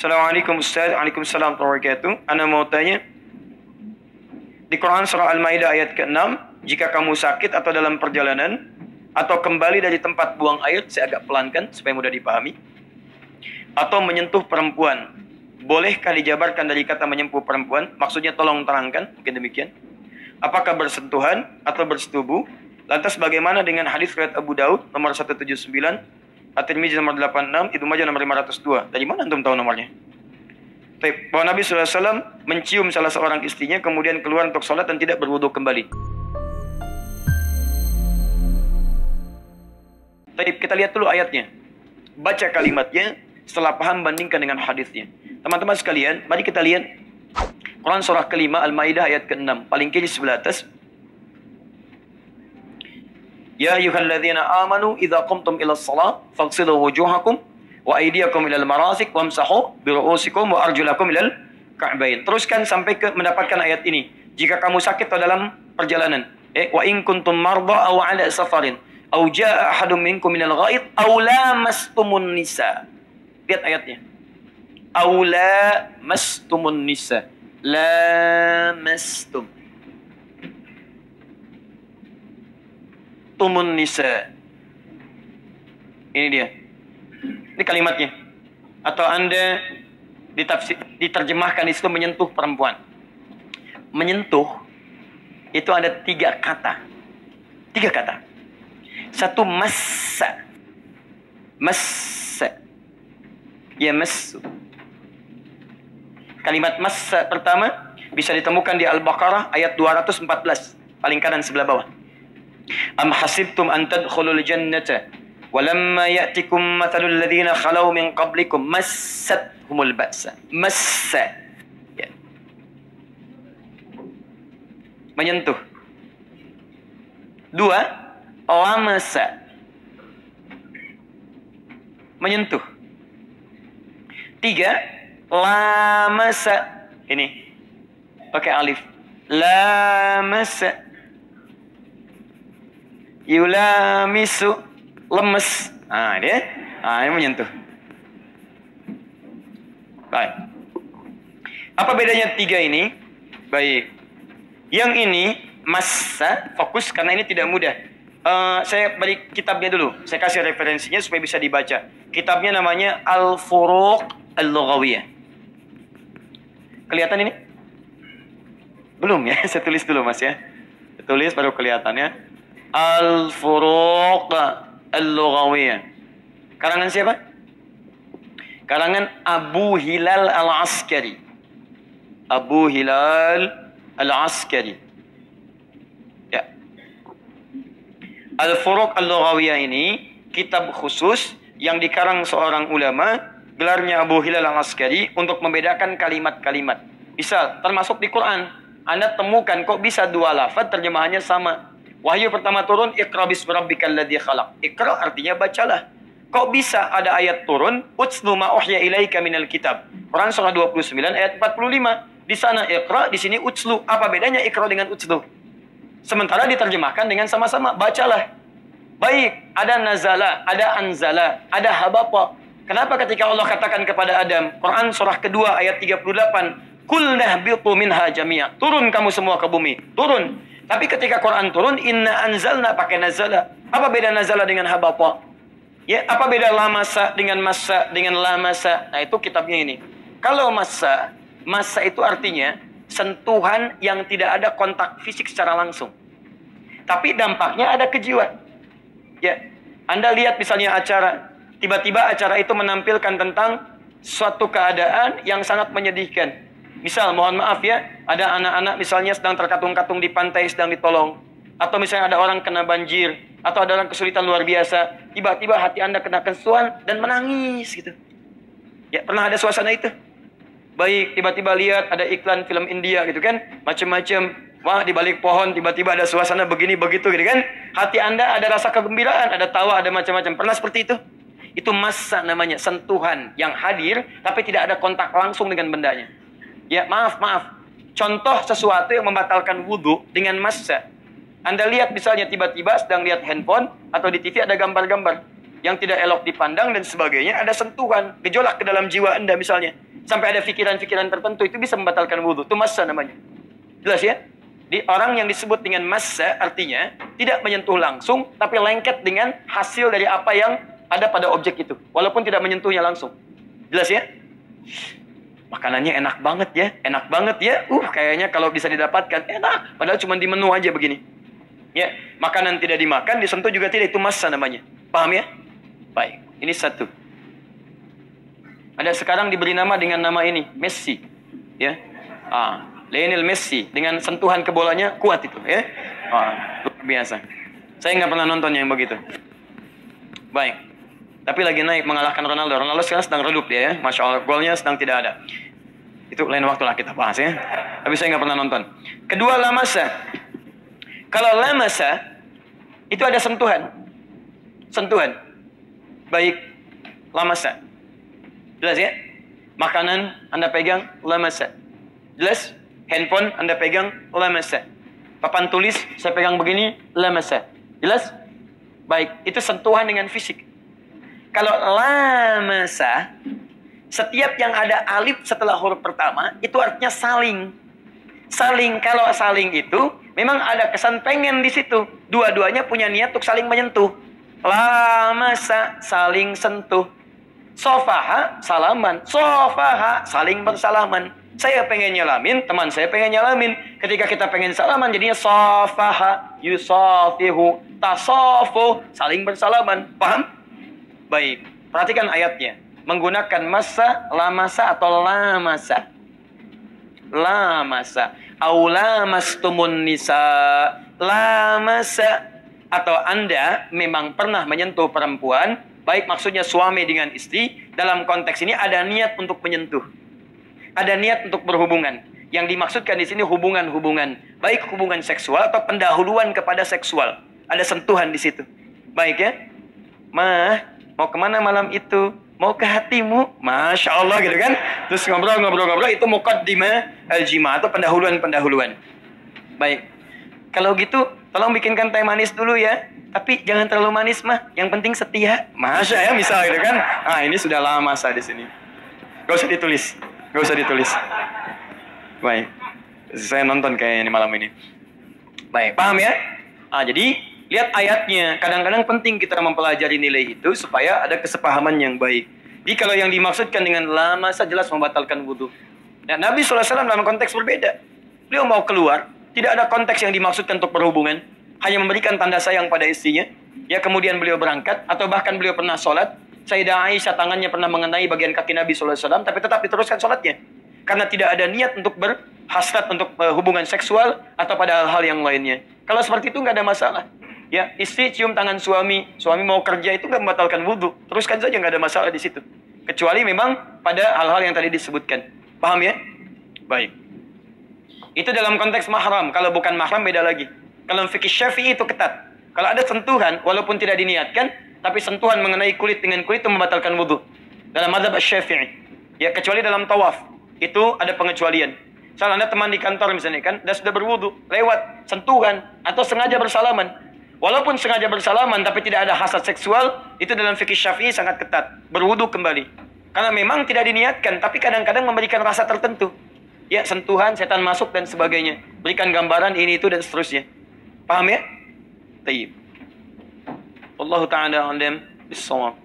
Assalamualaikum Ustaz. Waalaikumsalam warahmatullahi wabarakatuh. Ana mau tanya, di Quran surah Al-Maidah ayat ke-6, jika kamu sakit atau dalam perjalanan atau kembali dari tempat buang air, saya agak pelankan supaya mudah dipahami, atau menyentuh perempuan, bolehkah dijabarkan dari kata menyentuh perempuan? Maksudnya tolong terangkan, mungkin demikian. Apakah bersentuhan atau bersetubuh? Lantas bagaimana dengan hadis riwayat Abu Daud nomor 179, At-Tirmidzi nomor 86, Ibnu Majah nomor 502? Dari mana antum tahu nomornya? Bahwa Nabi SAW mencium salah seorang istrinya, kemudian keluar untuk sholat dan tidak berwudu kembali. Kita lihat dulu ayatnya. Baca kalimatnya, setelah paham bandingkan dengan hadisnya. Teman-teman sekalian, mari kita lihat Quran surah kelima Al-Maidah ayat ke-6, paling kiri sebelah atas. Ya ayyuhalladzina amanu idza qumtum ila shalah faghsilu wujuhakum wa aydiyakum ilal marasik wamsahu bi ru'usikum wa arjulakum ilal ka'bain. Teruskan sampai ke mendapatkan ayat ini. Jika kamu sakit atau dalam perjalanan, wa in kuntum marda aw ala safarin aw jaa ahadum minkum minal ghaid aw lamastumun nisa. Lihat ayatnya. Aw lamastumun nisa. Lamastum. Tumun nisa. Ini dia. Ini kalimatnya. Atau Anda diterjemahkan di situ menyentuh perempuan. Menyentuh itu ada 3 kata. 3 kata. Satu massa. Massa. Ya massu. Kalimat massa pertama bisa ditemukan di Al-Baqarah ayat 214, paling kanan sebelah bawah. Am hasibtum an tadkhulul jannata walamma ya'tikum mathalul ladzina khalau min qablikum massathumul ba'sa. Massa. Ya. Menyentuh. 2, lamasa. Menyentuh. 3, lamasa. Ini pakai alif. Lamasa. Yulamisu, lemes. Dia. Ini menyentuh. Baik. Apa bedanya 3 ini? Baik. Yang ini massa, fokus karena ini tidak mudah. Saya beri kitabnya dulu. Saya kasih referensinya supaya bisa dibaca. Kitabnya namanya Al-Furuq Al-Lughawiyah. Kelihatan ini? Belum ya? Saya tulis dulu Mas ya. Saya tulis baru kelihatannya. Al-Furuq Al-Lughawiyah. Karangan siapa? Karangan Abu Hilal Al-Askari. Abu Hilal Al-Askari. Ya. Al-Furuq Al-Lughawiyah ini kitab khusus yang dikarang seorang ulama, gelarnya Abu Hilal Al-Askari, untuk membedakan kalimat-kalimat. Misal, termasuk di Quran, Anda temukan kok bisa 2 lafaz terjemahannya sama. Wahyu pertama turun, Iqra bismi rabbikal ladzi khalaq. Iqra artinya bacalah. Kok bisa ada ayat turun, Utslu ma uhya ilaika minal kitab. Quran surah 29 ayat 45. Di sana Iqra, di sini Utslu. Apa bedanya Iqra dengan Utslu? Sementara diterjemahkan dengan sama-sama, bacalah. Baik, ada nazala, ada anzala, ada habata. Kenapa ketika Allah katakan kepada Adam, Quran surah kedua ayat 38, Qul nahbitu minha jami'a. Turun kamu semua ke bumi. Turun. Tapi ketika Quran turun, inna anzalna pakai nazala. Apa beda nazala dengan habata? Ya, apa beda lamasa dengan massa dengan lamasa? Nah, itu kitabnya ini. Kalau massa itu artinya sentuhan yang tidak ada kontak fisik secara langsung. Tapi dampaknya ada ke jiwa. Ya, Anda lihat misalnya acara, tiba-tiba acara itu menampilkan tentang suatu keadaan yang sangat menyedihkan. Misal, mohon maaf ya, ada anak-anak misalnya sedang terkatung-katung di pantai, sedang ditolong. Atau misalnya ada orang kena banjir, atau ada orang kesulitan luar biasa. Tiba-tiba hati Anda kena kesuan dan menangis gitu. Ya, pernah ada suasana itu? Baik, tiba-tiba lihat ada iklan film India gitu kan, macam-macam. Wah, di balik pohon tiba-tiba ada suasana begini begitu gitu kan. Hati Anda ada rasa kegembiraan, ada tawa, ada macam-macam. Pernah seperti itu? Itu massa namanya, sentuhan yang hadir tapi tidak ada kontak langsung dengan bendanya. Ya, maaf. Contoh sesuatu yang membatalkan wudhu dengan massa. Anda lihat misalnya tiba-tiba sedang lihat handphone atau di TV ada gambar-gambar yang tidak elok dipandang dan sebagainya, ada sentuhan, gejolak ke dalam jiwa Anda misalnya. sampai ada pikiran-pikiran tertentu, itu bisa membatalkan wudhu. Itu massa namanya. Jelas ya? Di orang yang disebut dengan massa artinya tidak menyentuh langsung, tapi lengket dengan hasil dari apa yang ada pada objek itu, walaupun tidak menyentuhnya langsung. Jelas ya? Makanannya enak banget ya, enak banget ya. Kayaknya kalau bisa didapatkan enak, padahal cuma di menu aja begini. Ya, makanan tidak dimakan, disentuh juga tidak, itu massa namanya. Paham ya? Baik, ini satu. Ada sekarang diberi nama dengan nama ini, Messi. Ya. Lionel Messi dengan sentuhan ke bolanya kuat itu, ya. Luar biasa. Saya nggak pernah nonton yang begitu. Baik. Tapi lagi naik mengalahkan Ronaldo. Ronaldo sekarang sedang redup dia, ya. Masya Allah, golnya sedang tidak ada. Itu lain waktu lah kita bahas ya. Tapi saya nggak pernah nonton. Kedua, lamasa. Kalau lamasa itu ada sentuhan. Sentuhan. Baik, lamasa. Jelas ya? Makanan Anda pegang, lamasa. Jelas? Handphone Anda pegang, lamasa. Papan tulis saya pegang begini, lamasa. Jelas? Baik, itu sentuhan dengan fisik. Kalau lamasa, setiap yang ada alif setelah huruf pertama, itu artinya saling. Saling, kalau saling itu memang ada kesan pengen di situ. Dua-duanya punya niat untuk saling menyentuh. Lamasa, saling sentuh. Sofaha, salaman. Sofaha, saling bersalaman. Saya pengen nyalamin, teman saya pengen nyalamin. Ketika kita pengen salaman, jadinya sofaha, yusofihu, tasofu, saling bersalaman. Paham? Baik, perhatikan ayatnya. Menggunakan masa, lamasa atau lamasa. Lamasa. Aulamastumun nisa. Lamasa. Atau Anda memang pernah menyentuh perempuan, baik maksudnya suami dengan istri, dalam konteks ini ada niat untuk menyentuh. Ada niat untuk berhubungan. Yang dimaksudkan di sini hubungan-hubungan, baik hubungan seksual atau pendahuluan kepada seksual. Ada sentuhan di situ. Baik ya? Mah, mau kemana malam itu? Mau ke hatimu? Masya Allah gitu kan? Terus ngobrol-ngobrol, itu muqaddimah al-jima atau pendahuluan-pendahuluan. Baik. Kalau gitu, tolong bikinkan teh manis dulu ya. Tapi jangan terlalu manis mah. Yang penting setia. Masya ya, misal gitu kan? Ini sudah lama masa di sini. Gak usah ditulis. Gak usah ditulis. Baik. Saya nonton kayaknya malam ini. Baik, paham ya? Jadi lihat ayatnya. Kadang-kadang penting kita mempelajari nilai itu supaya ada kesepahaman yang baik. Jadi kalau yang dimaksudkan dengan lama jelas membatalkan wudhu. Nah, Nabi SAW dalam konteks berbeda. Beliau mau keluar, tidak ada konteks yang dimaksudkan untuk berhubungan, hanya memberikan tanda sayang pada istrinya. Ya, kemudian beliau berangkat, atau bahkan beliau pernah sholat. Sayyidah Aisyah tangannya pernah mengenai bagian kaki Nabi SAW, tapi tetap diteruskan sholatnya. Karena tidak ada niat untuk berhasrat untuk hubungan seksual atau pada hal-hal yang lainnya. Kalau seperti itu nggak ada masalah. Ya, istri cium tangan suami, suami mau kerja itu nggak membatalkan wudhu. Teruskan saja, nggak ada masalah di situ. Kecuali memang pada hal-hal yang tadi disebutkan. Paham ya? Baik. Itu dalam konteks mahram. Kalau bukan mahram beda lagi. Kalau fikih Syafi'i itu ketat. Kalau ada sentuhan, walaupun tidak diniatkan, tapi sentuhan mengenai kulit dengan kulit itu membatalkan wudhu. Dalam mazhab Syafi'i. Ya, kecuali dalam tawaf. Itu ada pengecualian. Misal Anda teman di kantor misalnya kan, dan sudah berwudhu, lewat sentuhan, atau sengaja bersalaman. Walaupun sengaja bersalaman, tapi tidak ada hasad seksual, itu dalam fikih Syafi'i sangat ketat. Berwudhu kembali. Karena memang tidak diniatkan, tapi kadang-kadang memberikan rasa tertentu. Ya, sentuhan, setan masuk, dan sebagainya. Berikan gambaran ini, itu, dan seterusnya. Paham ya? Tayyib. Wallahu ta'ala a'lam bis-shawab.